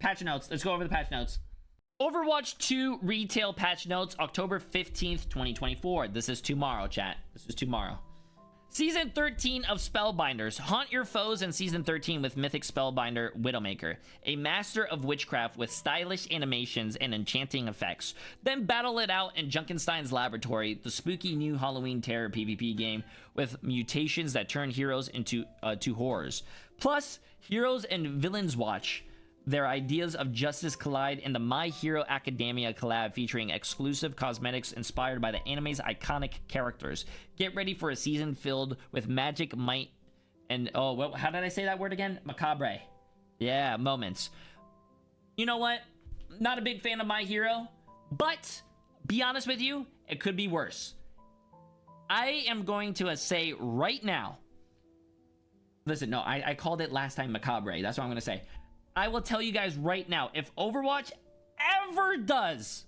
patch notes. Let's go over the patch notes. Overwatch 2 retail patch notes, October 15th, 2024. This is tomorrow, chat. This is tomorrow. Season 13 of Spellbinders. Haunt your foes in Season 13 with Mythic Spellbinder Widowmaker, a master of witchcraft with stylish animations and enchanting effects. Then battle it out in Junkenstein's Laboratory, the spooky new Halloween terror PvP game with mutations that turn heroes into horrors. Plus, heroes and villains watch their ideas of justice collide in the My Hero Academia collab featuring exclusive cosmetics inspired by the anime's iconic characters. Get ready for a season filled with magic, might, and how did I say that word again? Macabre. Yeah, moments. You know what? Not a big fan of My Hero, but be honest with you, it could be worse. I am going to say right now. Listen, no, I called it last time Macabre. That's what I'm going to say. I will tell you guys right now, if Overwatch ever does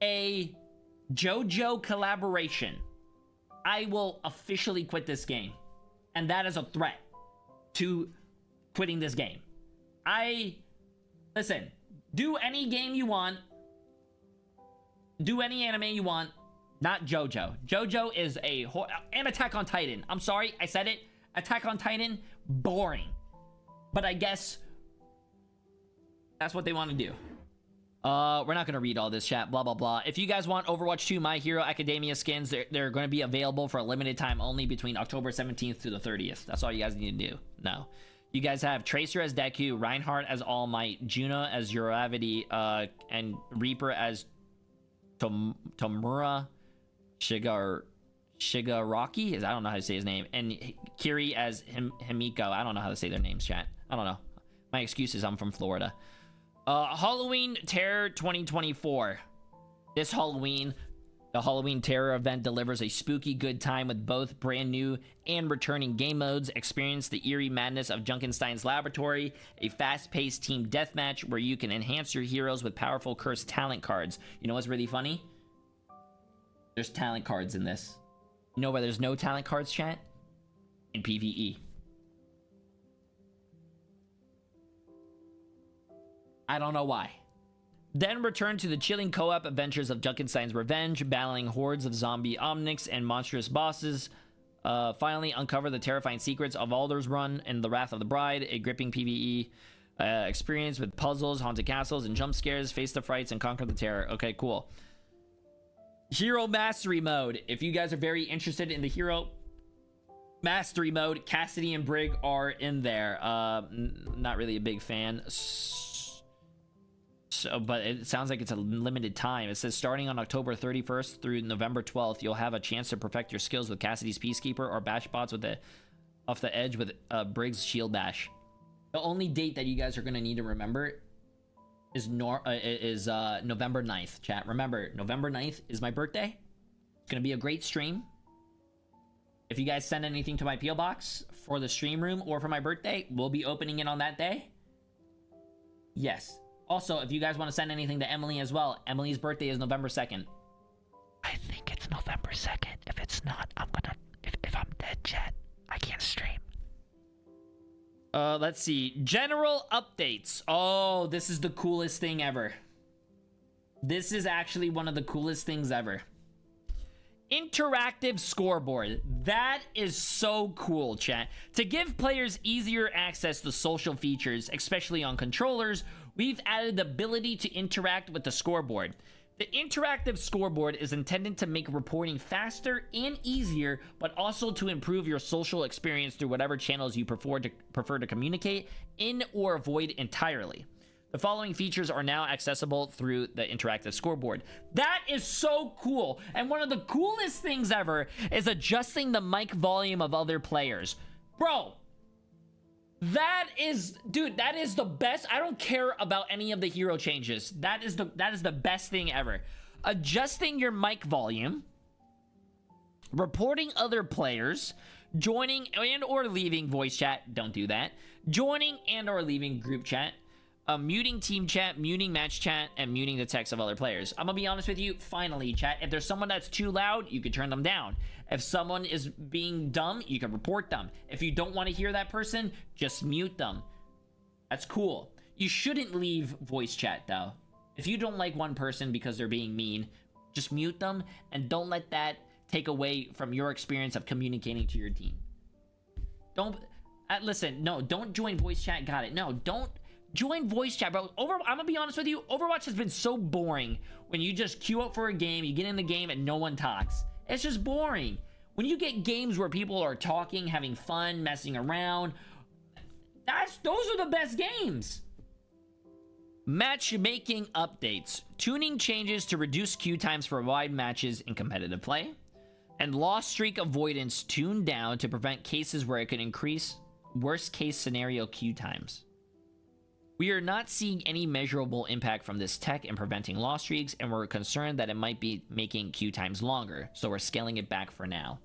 a JoJo collaboration, I will officially quit this game. And that is a threat to quitting this game. Listen, do any game you want. Do any anime you want. Not JoJo. JoJo is and Attack on Titan. I'm sorry, I said it. Attack on Titan, boring. But I guess that's what they want to do. We're not going to read all this, chat. Blah, blah, blah. If you guys want Overwatch 2 My Hero Academia skins, they're going to be available for a limited time only between October 17th to the 30th. That's all you guys need to do. No. You guys have Tracer as Deku, Reinhardt as All Might, Juna as Uravity, and Reaper as Tomura Shigaraki? I don't know how to say his name. And Kiri as Himiko. I don't know how to say their names, chat. I don't know. My excuse is I'm from Florida. Halloween Terror 2024. This Halloween, the Halloween Terror event delivers a spooky good time with both brand new and returning game modes. Experience the eerie madness of Junkenstein's Laboratory, a fast-paced team deathmatch where you can enhance your heroes with powerful cursed talent cards. You know what's really funny? There's talent cards in this. You know where there's no talent cards, chat? In PvE. I don't know why. Then return to the chilling co-op adventures of Junkenstein's Revenge, battling hordes of zombie omnics and monstrous bosses. Finally, uncover the terrifying secrets of Alder's Run and the Wrath of the Bride, a gripping PvE experience with puzzles, haunted castles, and jump scares. Face the frights and conquer the terror. Okay, cool. Hero Mastery Mode. If you guys are very interested in the Hero Mastery Mode, Cassidy and Brig are in there. Not really a big fan. But it sounds like it's a limited time. It says starting on October 31st through November 12th, you'll have a chance to perfect your skills with Cassidy's Peacekeeper or bash bots with the off the edge with Brig's Shield Bash. The only date that you guys are going to need to remember is November 9th, chat. Remember, November 9th is my birthday. It's going to be a great stream. If you guys send anything to my P.O. box for the stream room or for my birthday, we'll be opening it on that day. Yes. Also, if you guys want to send anything to Emily as well, Emily's birthday is November 2nd. I think it's November 2nd. If it's not, I'm gonna... If I'm dead, chat, I can't stream. Let's see. General updates. Oh, this is the coolest thing ever. This is actually one of the coolest things ever. Interactive scoreboard. That is so cool, chat. To give players easier access to social features, especially on controllers, we've added the ability to interact with the scoreboard. The interactive scoreboard is intended to make reporting faster and easier, but also to improve your social experience through whatever channels you prefer to communicate in or avoid entirely. The following features are now accessible through the interactive scoreboard. That is so cool. And one of the coolest things ever is adjusting the mic volume of other players. Bro, that is, dude, that is the best. I don't care about any of the hero changes. That is the best thing ever. Adjusting your mic volume, reporting other players, joining and or leaving voice chat. Don't do that. Joining and or leaving group chat. Muting team chat, muting match chat, and muting the text of other players. I'm gonna be honest with you, finally, chat, if there's someone that's too loud, you can turn them down. If someone is being dumb, you can report them. If you don't want to hear that person, just mute them. That's cool. You shouldn't leave voice chat though. If you don't like one person because they're being mean, just mute them and don't let that take away from your experience of communicating to your team. Don't listen, no, don't join voice chat. Got it. No, don't join voice chat, bro. I'm gonna be honest with you, Overwatch has been so boring when you just queue up for a game, you get in the game and no one talks. It's just boring. When you get games where people are talking, having fun, messing around, those are the best games. Matchmaking updates. Tuning changes to reduce queue times for wide matches in competitive play. And lost streak avoidance tuned down to prevent cases where it could increase worst case scenario queue times. We are not seeing any measurable impact from this tech in preventing lost streaks, and we're concerned that it might be making queue times longer, so we're scaling it back for now.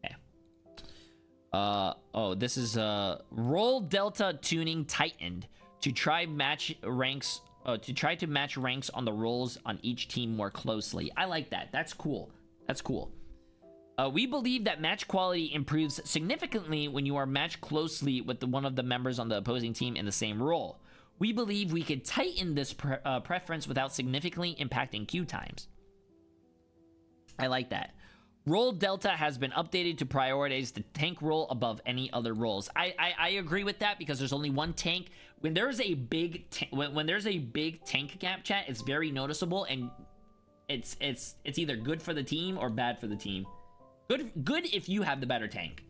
Okay. Oh, this is role delta tuning tightened to try match ranks to match ranks on the roles on each team more closely. I like that. That's cool. That's cool. We believe that match quality improves significantly when you are matched closely with one of the members on the opposing team in the same role. We believe we could tighten this preference without significantly impacting queue times. I like that. Role delta has been updated to prioritize the tank role above any other roles. I agree with that because there's only one tank. When there's a big when there's a big tank gap, chat, it's very noticeable, and it's either good for the team or bad for the team. Good if you have the better tank,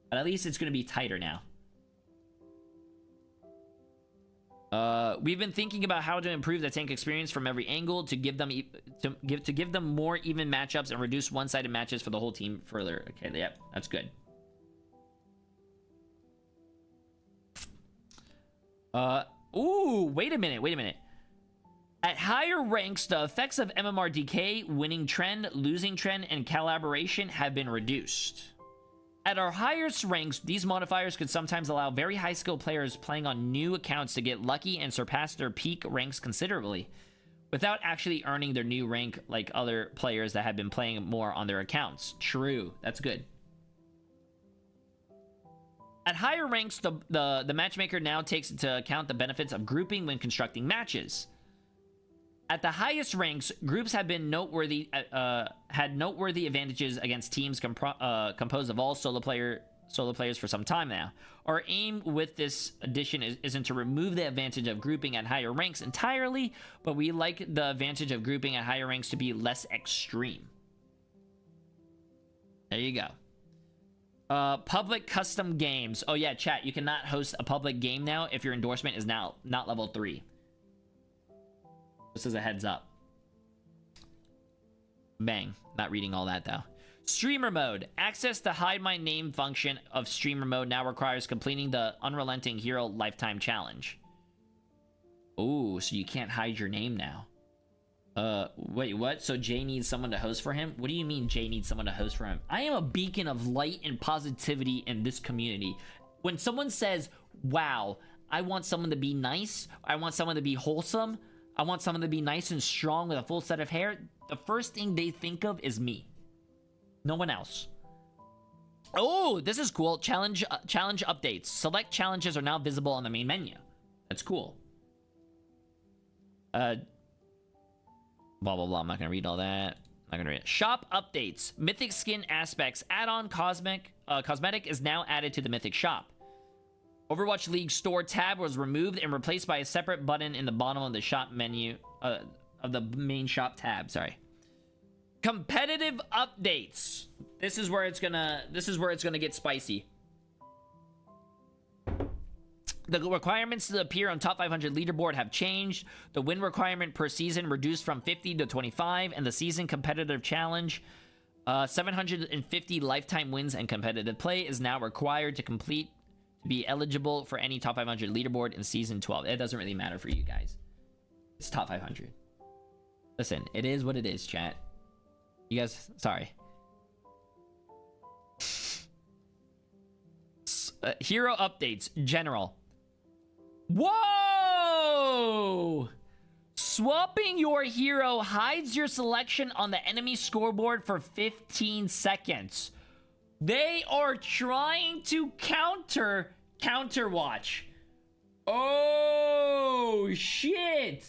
but at least it's going to be tighter now. We've been thinking about how to improve the tank experience from every angle to give them more even matchups and reduce one-sided matches for the whole team further. Okay, yep, that's good. Ooh, wait a minute. At higher ranks, the effects of MMRDK, winning trend, losing trend, and collaboration have been reduced. At our highest ranks, these modifiers could sometimes allow very high skill players playing on new accounts to get lucky and surpass their peak ranks considerably, without actually earning their new rank like other players that have been playing more on their accounts. True, that's good. At higher ranks, the matchmaker now takes into account the benefits of grouping when constructing matches. At the highest ranks, groups have been noteworthy advantages against teams composed of all solo players for some time now. Our aim with this addition isn't to remove the advantage of grouping at higher ranks entirely, but we like the advantage of grouping at higher ranks to be less extreme. There you go. Public custom games. Oh yeah, chat, you cannot host a public game now if your endorsement is now not level 3. Just as a heads up. Bang. Not reading all that, though. Streamer mode. Access to hide my name function of streamer mode now requires completing the Unrelenting Hero Lifetime Challenge. Ooh, so you can't hide your name now. Wait, what? So Jay needs someone to host for him? What do you mean Jay needs someone to host for him? I am a beacon of light and positivity in this community. When someone says, wow, I want someone to be nice, I want someone to be wholesome, I want someone to be nice and strong with a full set of hair, the first thing they think of is me. No one else. Oh, this is cool. Challenge updates. Select challenges are now visible on the main menu. That's cool. Blah, blah, blah. I'm not going to read all that. I'm not going to read it. Shop updates. Mythic skin aspects. Add-on cosmetic is now added to the Mythic shop. Overwatch League store tab was removed and replaced by a separate button in the bottom of the shop menu, of the main shop tab, sorry. Competitive updates. This is where it's gonna get spicy. The requirements to appear on top 500 leaderboard have changed. The win requirement per season reduced from 50 to 25, and the season competitive challenge, 750 lifetime wins and competitive play is now required to complete to be eligible for any top 500 leaderboard in season 12. It doesn't really matter for you guys. It's top 500. Listen, it is what it is, chat. You guys, sorry. Hero updates, general. Whoa! Swapping your hero hides your selection on the enemy scoreboard for 15 seconds. They are trying to counter watch. Oh, shit.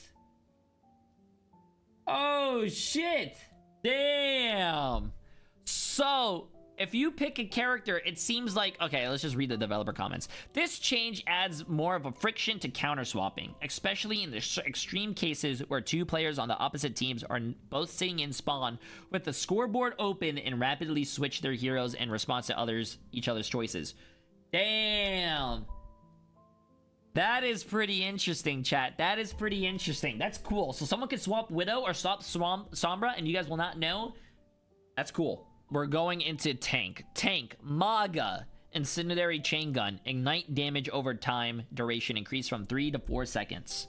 Oh, shit. Damn. So, if you pick a character, it seems like... Okay, let's just read the developer comments. This change adds more of a friction to counter swapping, especially in the extreme cases where two players on the opposite teams are both sitting in spawn with the scoreboard open and rapidly switch their heroes in response to each other's choices. Damn. That is pretty interesting, chat. That is pretty interesting. That's cool. So someone could swap Widow or swap Sombra, and you guys will not know. That's cool. We're going into tank. Tank, Maga, Incendiary Chain Gun. Ignite damage over time. Duration increase from 3 to 4 seconds.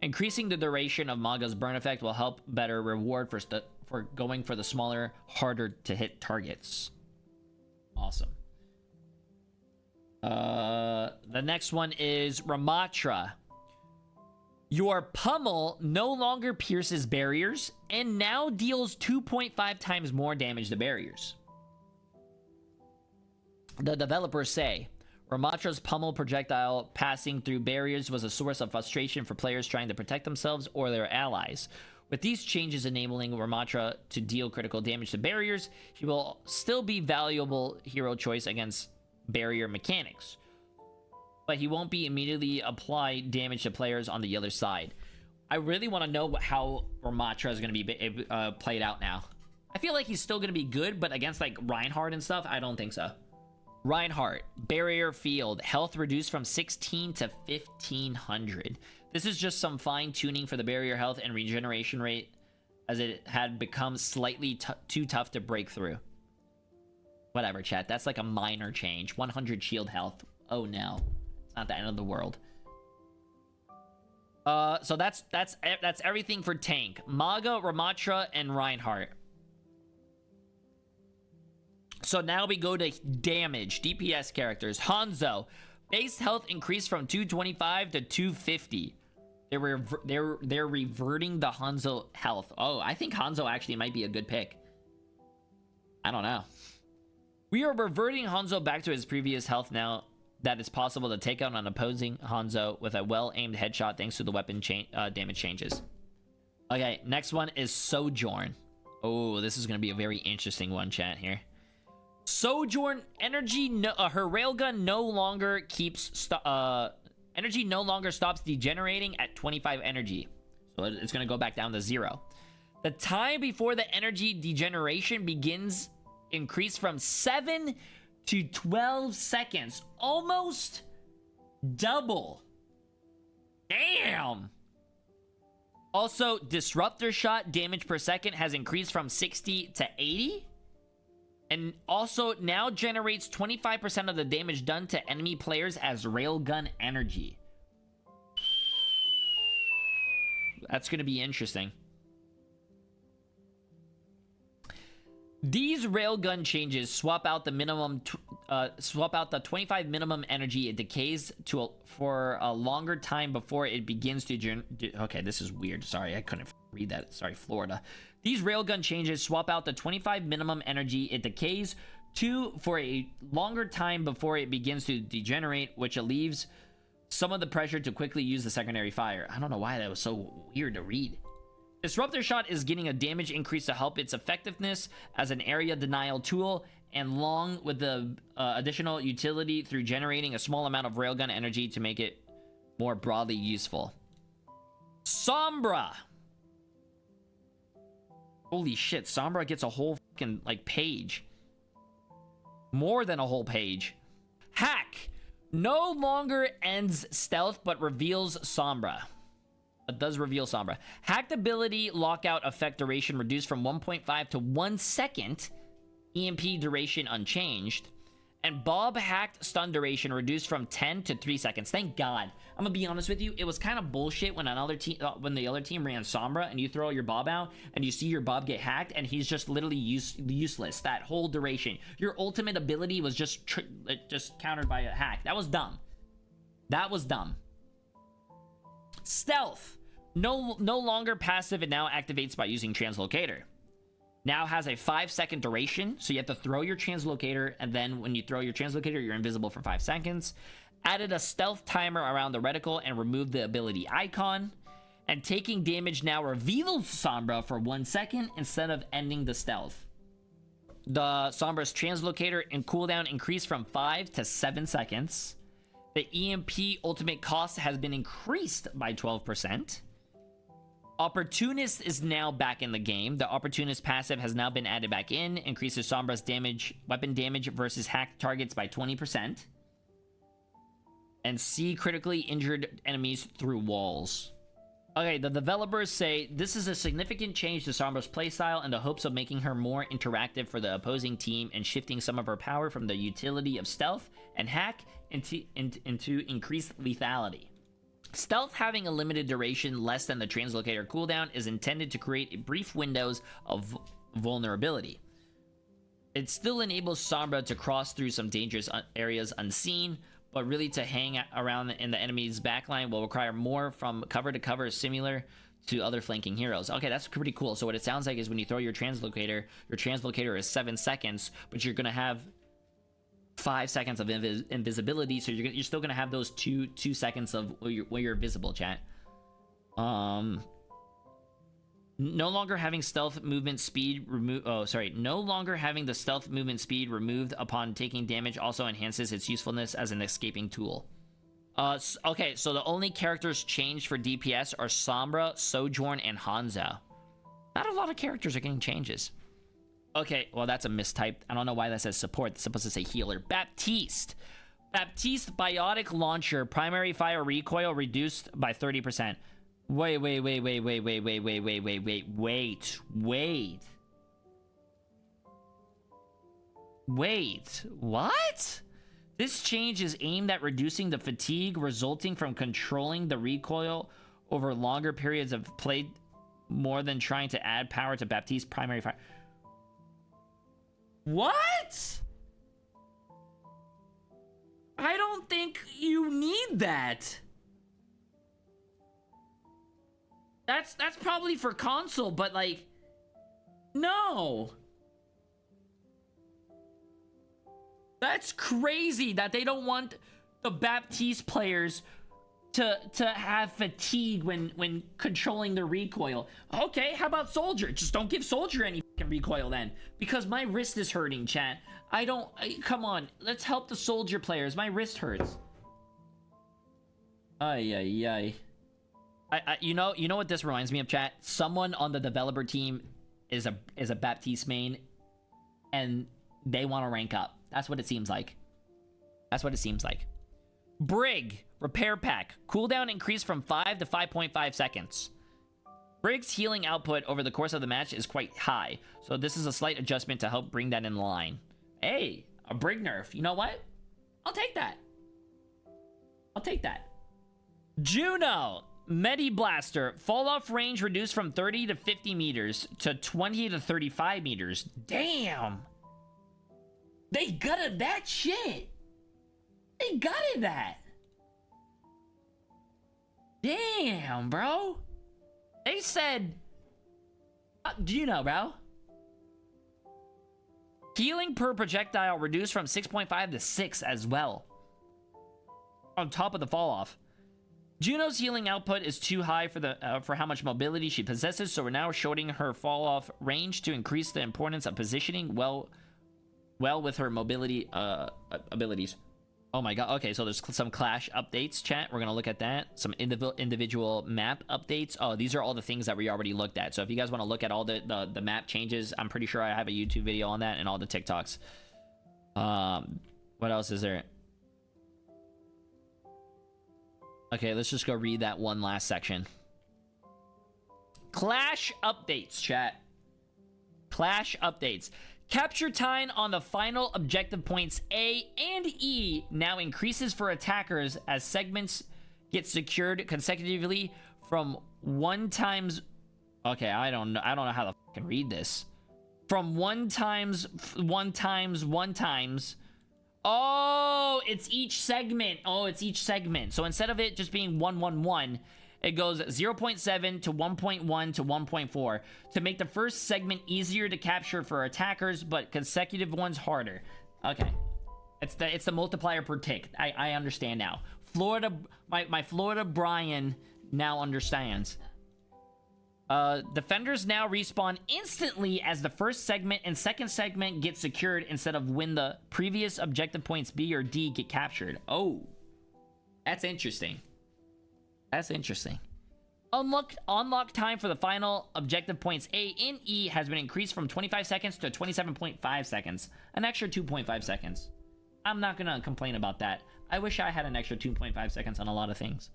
Increasing the duration of Maga's burn effect will help better reward for going for the smaller, harder to hit targets. Awesome. The next one is Ramatra. Your pummel no longer pierces barriers and now deals 2.5 times more damage to barriers. The developers say Ramatra's pummel projectile passing through barriers was a source of frustration for players trying to protect themselves or their allies. With these changes enabling Ramatra to deal critical damage to barriers, he will still be valuable hero choice against barrier mechanics, but he won't be immediately apply damage to players on the other side. I really want to know how Ramatra is going to be played out now. I feel like he's still going to be good, but against like Reinhardt and stuff, I don't think so. Reinhardt, barrier field, health reduced from 16 to 1500. This is just some fine tuning for the barrier health and regeneration rate, as it had become slightly too tough to break through. Whatever, chat. That's like a minor change. 100 shield health. Oh no. It's not the end of the world. So that's everything for tank. Maga, Ramatra, and Reinhardt. So now we go to damage. DPS characters. Hanzo. Base health increased from 225 to 250. They're reverting the Hanzo health. Oh, I think Hanzo actually might be a good pick. I don't know. We are reverting Hanzo back to his previous health now that it's possible to take out an opposing Hanzo with a well-aimed headshot thanks to the weapon damage changes. Okay, next one is Sojourn. Oh, this is going to be a very interesting one, chat, here. Sojourn, energy, her railgun no longer energy no longer stops degenerating at 25 energy. So it's going to go back down to 0. The time before the energy degeneration begins increased from 7 to 12 seconds. Almost double. Damn. Also, disruptor shot damage per second has increased from 60 to 80. And also now generates 25% of the damage done to enemy players as railgun energy. That's going to be interesting. These railgun changes swap out the the 25 minimum energy it decays for a longer time before it begins to okay, this is weird. Sorry, I couldn't read that. Sorry, Florida. These railgun changes swap out the 25 minimum energy it decays for a longer time before it begins to degenerate, which leaves some of the pressure to quickly use the secondary fire. I don't know why that was so weird to read. Disruptor shot is getting a damage increase to help its effectiveness as an area denial tool, and along with the additional utility through generating a small amount of railgun energy to make it more broadly useful. Sombra. Holy shit, Sombra gets a whole fucking like page. More than a whole page. Hack. No longer ends stealth but reveals Sombra. It does reveal Sombra. Hacked ability lockout effect duration reduced from 1.5 to 1 second. EMP duration unchanged. And Bob hacked stun duration reduced from 10 to 3 seconds. Thank God. I'm gonna be honest with you. It was kind of bullshit when when the other team ran Sombra and you throw your Bob out and you see your Bob get hacked and he's just literally useless that whole duration. Your ultimate ability was just countered by a hack. That was dumb. That was dumb. Stealth. No longer passive. It now activates by using Translocator. Now has a 5-second duration, so you have to throw your Translocator, and then when you throw your Translocator, you're invisible for 5 seconds. Added a stealth timer around the reticle and removed the ability icon. And taking damage now reveals Sombra for 1 second instead of ending the stealth. The Sombra's translocator and cooldown increased from 5 to 7 seconds. The EMP ultimate cost has been increased by 12%. Opportunist is now back in the game. The Opportunist passive has now been added back in. Increases Sombra's damage, weapon damage versus hacked targets by 20%. And see critically injured enemies through walls. Okay, the developers say this is a significant change to Sombra's playstyle in the hopes of making her more interactive for the opposing team and shifting some of her power from the utility of stealth and hack into increased lethality. Stealth having a limited duration less than the translocator cooldown is intended to create brief windows of vulnerability. It still enables Sombra to cross through some dangerous areas unseen, but really to hang around in the enemy's backline will require more from cover to cover, similar to other flanking heroes. Okay, that's pretty cool. So what it sounds like is when you throw your translocator is 7 seconds, but you're gonna have 5 seconds of invisibility, so you're still gonna have those two seconds of where you're visible, chat. No longer having stealth movement speed removed. Oh, sorry. No longer having the stealth movement speed removed upon taking damage also enhances its usefulness as an escaping tool. Okay, so the only characters changed for DPS are Sombra, Sojourn, and Hanzo. Not a lot of characters are getting changes. Okay, well, that's a mistype. I don't know why that says support. It's supposed to say healer. Baptiste. Baptiste Biotic Launcher. Primary fire recoil reduced by 30%. Wait. What? This change is aimed at reducing the fatigue resulting from controlling the recoil over longer periods of play more than trying to add power to Baptiste's primary fire. What? I don't think you need that. That's probably for console, but like, no. That's crazy that they don't want the Baptiste players to have fatigue when controlling the recoil. Okay, how about Soldier? Just don't give Soldier any fucking recoil then, because my wrist is hurting, chat. Come on, let's help the Soldier players. My wrist hurts. Ay. You know what this reminds me of, chat? Someone on the developer team is a Baptiste main, and they want to rank up. That's what it seems like. Brig repair pack cooldown increased from 5 to 5.5 seconds. Brig's healing output over the course of the match is quite high, so this is a slight adjustment to help bring that in line. Hey, a Brig nerf. You know what? I'll take that. Juno Medi Blaster fall off range reduced from 30 to 50 meters to 20 to 35 meters. Damn. They gutted that shit. They gutted that. Damn, bro. They said, Juno, bro. Healing per projectile reduced from 6.5 to 6 as well. On top of the fall off. Juno's healing output is too high for how much mobility she possesses, so we're now shortening her fall off range to increase the importance of positioning well with her mobility abilities. Oh my god. Okay, so there's some Clash updates, chat. We're gonna look at that. Some individual map updates. Oh, these are all the things that we already looked at. So if you guys want to look at all the map changes, I'm pretty sure I have a YouTube video on that and all the TikToks. What else is there? Okay, let's just go read that one last section. Clash updates, chat. Clash updates. Capture time on the final objective points A and E now increases for attackers as segments get secured consecutively from 1 times. Okay, I don't know how to fucking read this. From 1 times. Oh, it's each segment. So instead of it just being 111, it goes 0.7 to 1.1 to 1.4 to make the first segment easier to capture for attackers, but consecutive ones harder. Okay. It's the multiplier per tick. I understand now. Florida, my Florida Brian now understands. Defenders now respawn instantly as the first segment and second segment get secured instead of when the previous objective points B or D get captured. Oh, that's interesting. That's interesting. Unlock time for the final objective points A and E has been increased from 25 seconds to 27.5 seconds. An extra 2.5 seconds. I'm not gonna complain about that. I wish I had an extra 2.5 seconds on a lot of things.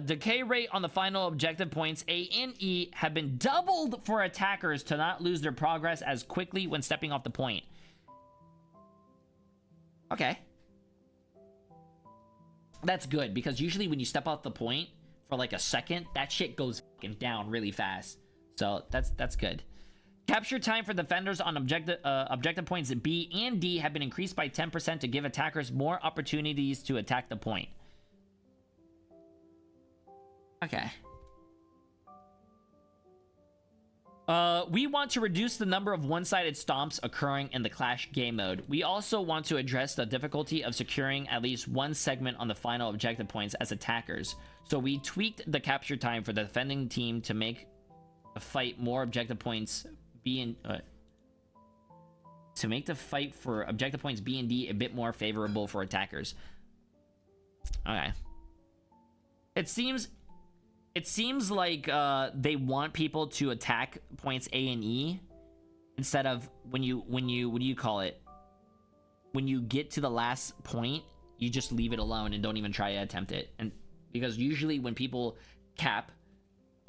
Decay rate on the final objective points A and E have been doubled for attackers to not lose their progress as quickly when stepping off the point. Okay. That's good, because usually when you step off the point for like a second, that shit goes fucking down really fast. So that's good. Capture time for defenders on objective points B and D have been increased by 10% to give attackers more opportunities to attack the point. Okay. We want to reduce the number of one-sided stomps occurring in the Clash game mode. We also want to address the difficulty of securing at least one segment on the final objective points as attackers. So we tweaked the capture time for the defending team to make the fight more objective points B and to make the fight for objective points B and D a bit more favorable for attackers. Okay. It seems like they want people to attack points A and E instead of when you call it, when you get to the last point, you just leave it alone and don't even try to attempt it. And because usually when people cap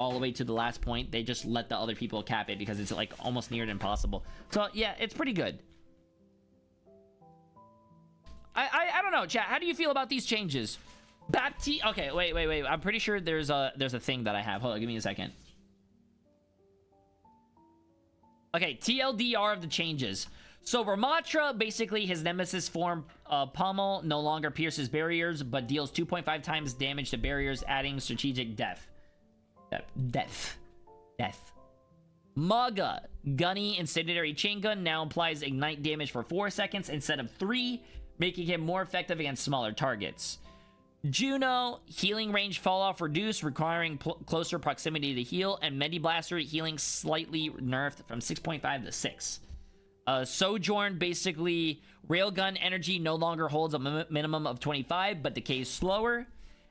all the way to the last point, they just let the other people cap it because it's like almost near impossible. So yeah, it's pretty good. I don't know, chat. How do you feel about these changes? Baptiste. Okay, wait. I'm pretty sure there's a thing that I have. Hold on, give me a second. Okay, TLDR of the changes. So Ramatra, basically his nemesis form, Pommel, no longer pierces barriers, but deals 2.5 times damage to barriers, adding strategic death. Maga, Gunny Incendiary Chain Gun now applies ignite damage for 4 seconds instead of 3, making him more effective against smaller targets. Juno, healing range fall off reduced, requiring closer proximity to heal, and Mediblaster, healing slightly nerfed from 6.5 to 6. Sojourn, basically, railgun energy no longer holds a minimum of 25, but decays slower.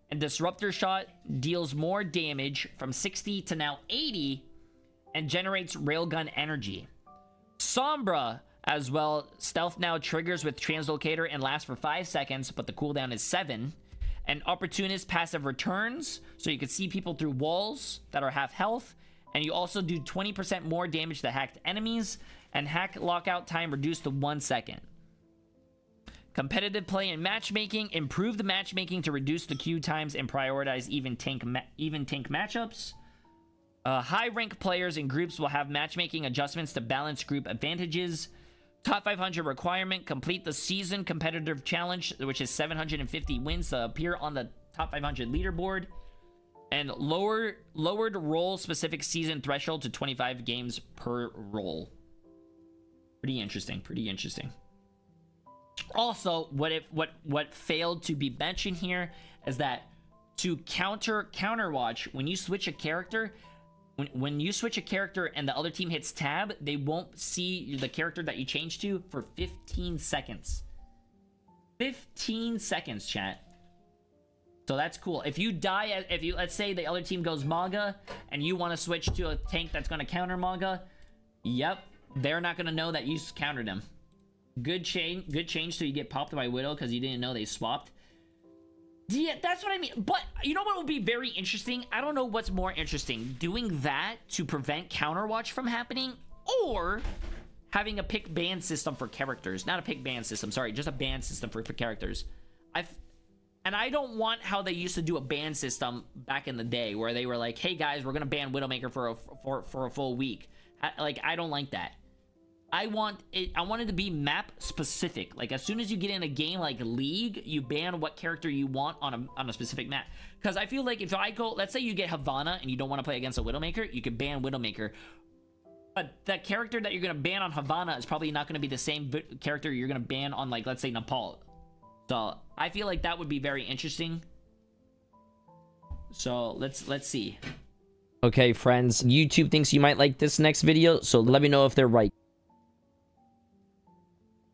And Disruptor Shot deals more damage from 60 to now 80, and generates railgun energy. Sombra, as well, stealth now triggers with Translocator and lasts for 5 seconds, but the cooldown is 7. And Opportunist passive returns, so you can see people through walls that are half health, and you also do 20% more damage to hacked enemies, and hack lockout time reduced to 1 second. Competitive play and matchmaking, improve the matchmaking to reduce the queue times and prioritize even tank matchups. High rank players and groups will have matchmaking adjustments to balance group advantages. Top 500 requirement, complete the season competitive challenge, which is 750 wins to appear on the top 500 leaderboard. And lowered role specific season threshold to 25 games per role. Pretty interesting. Also, what failed to be mentioned here is that to counterwatch, when you switch a character, when you switch a character and the other team hits tab, they won't see the character that you changed to for 15 seconds. 15 seconds, chat. So that's cool. If you die, let's say the other team goes Maga and you want to switch to a tank that's going to counter Maga, yep, they're not going to know that you countered them. Good change so you get popped by Widow because you didn't know they swapped. Yeah, that's what I mean. But you know what would be very interesting? I don't know what's more interesting. Doing that to prevent counterwatch from happening, or having a pick ban system for characters. Not a pick ban system, sorry, just a ban system for characters. And I don't want how they used to do a ban system back in the day where they were like, hey guys, we're gonna ban Widowmaker for a full week. I don't like that. I want it to be map specific. Like as soon as you get in a game like League, you ban what character you want on a specific map. Because I feel like if I go, let's say you get Havana and you don't want to play against a Widowmaker, you can ban Widowmaker. But that character that you're gonna ban on Havana is probably not gonna be the same character you're gonna ban on, like, let's say Nepal. So I feel like that would be very interesting. So let's see. Okay, friends, YouTube thinks you might like this next video, so let me know if they're right.